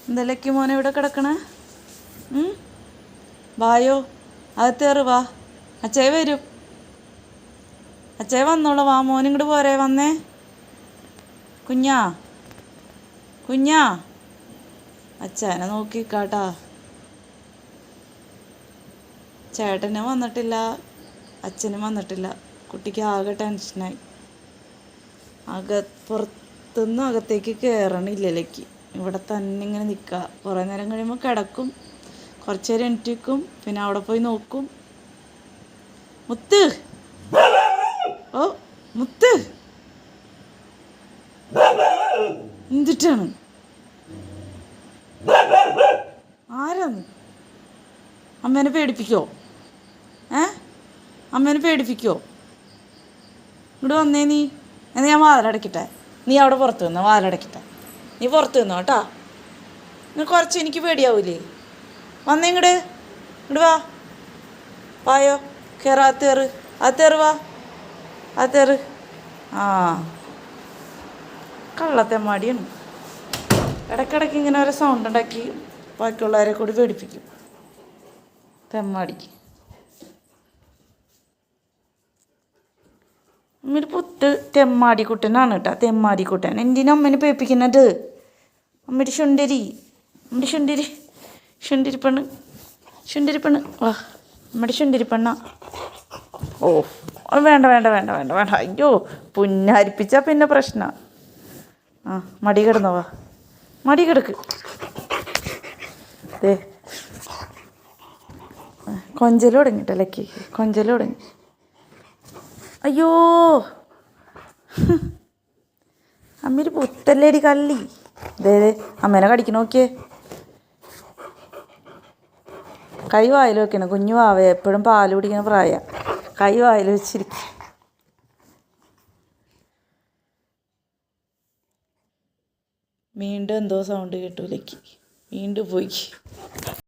എന്തെല്ലാം മോനെ ഇവിടെ കിടക്കണേ? വായോ, അകത്തേറ് വാ. അച്ഛായ വരും. അച്ഛായ വന്നോളൂ. വാ മോനും ഇങ്ങോട്ട് പോരേ. വന്നേ കുഞ്ഞാ, കുഞ്ഞാ. അച്ഛനെ നോക്കിക്കാട്ടാ. ചേട്ടനും വന്നിട്ടില്ല, അച്ഛനും വന്നിട്ടില്ല. കുട്ടിക്ക് ആകെ ടെൻഷനായി. പുറത്തുനിന്ന് അകത്തേക്ക് കയറണില്ലലേക്ക്. ഇവിടെ തന്നെ ഇങ്ങനെ നിൽക്കുക. കുറേ നേരം കഴിയുമ്പോൾ കിടക്കും, കുറച്ച് നേരം എണീറ്റിക്കും, പിന്നെ അവിടെ പോയി നോക്കും. മുത്ത്, ഓ മുത്ത്, എന്തിട്ടാണ്? ആരാന്ന്? അമ്മേനെ പേടിപ്പിക്കോ? അമ്മേനെ പേടിപ്പിക്കോ? ഇങ്ങോട്ട് വന്നേ നീ. എന്നാൽ ഞാൻ വാതിലടയ്ക്കട്ടെ. നീ അവിടെ പുറത്ത് നിന്നോ, വാതിലടയ്ക്കട്ടെ. നീ പുറത്ത് നിന്നോ കേട്ടാ. കുറച്ച് എനിക്ക് പേടിയാവൂലേ? വന്നേ ഇങ്ങോട്ട്. ഇങ്ങോട്ട് വാ. വായോ, കയറ. അകത്തേറ്, അകത്തേറ്. വാ, അകത്തേറ്. ആ, കള്ളത്തെമ്മാടിയാണ്. ഇടയ്ക്കിടയ്ക്ക് ഇങ്ങനെ ഒരു സൗണ്ട് ഉണ്ടാക്കി ബാക്കിയുള്ളവരെ കൂടി പേടിപ്പിക്കും. തെമ്മാടിക്ക് അമ്മയുടെ പുത്ത് തെമ്മാടിക്കുട്ടനാണ് കേട്ടോ. തെമ്മാടിക്കുട്ടൻ. എന്തിനാ അമ്മേനെ പേപ്പിക്കുന്നത്? അമ്മയുടെ ശുണ്ടരി, അമ്മയുടെ ശുണ്ടരി, ശുണ്ടരിപ്പെണ്ണ്, ശുണ്ടരിപ്പെണ്ണ്. വാ, അമ്മയുടെ ശുണ്ടരിപ്പെണ്ണ. ഓ വേണ്ട വേണ്ട വേണ്ട വേണ്ട വേണ്ട. അയ്യോ, പുന്നാരിപ്പിച്ചാൽ പിന്നെ പ്രശ്നമാണ്. ആ, മടി കിടന്നോ. വാ, മടി കിടക്ക്. ദേ കൊഞ്ചൽ തുടങ്ങിയിട്ടല്ലേക്ക്, കൊഞ്ചൽ തുടങ്ങി. അയ്യോ, അമ്മയൊരു പുത്തല്ലേടി കള്ളി. ദേ അമ്മേനെ കടിക്കണ നോക്കിയേ. കൈ വായിൽ വെക്കണം. കുഞ്ഞു വാവ എപ്പോഴും പാല് കുടിക്കുന്ന പ്രായം. കൈ വായിൽ വെച്ചിരിക്കും. വീണ്ടും എന്തോ സൗണ്ട് കേട്ടൂലേക്ക്. വീണ്ടും പോയി.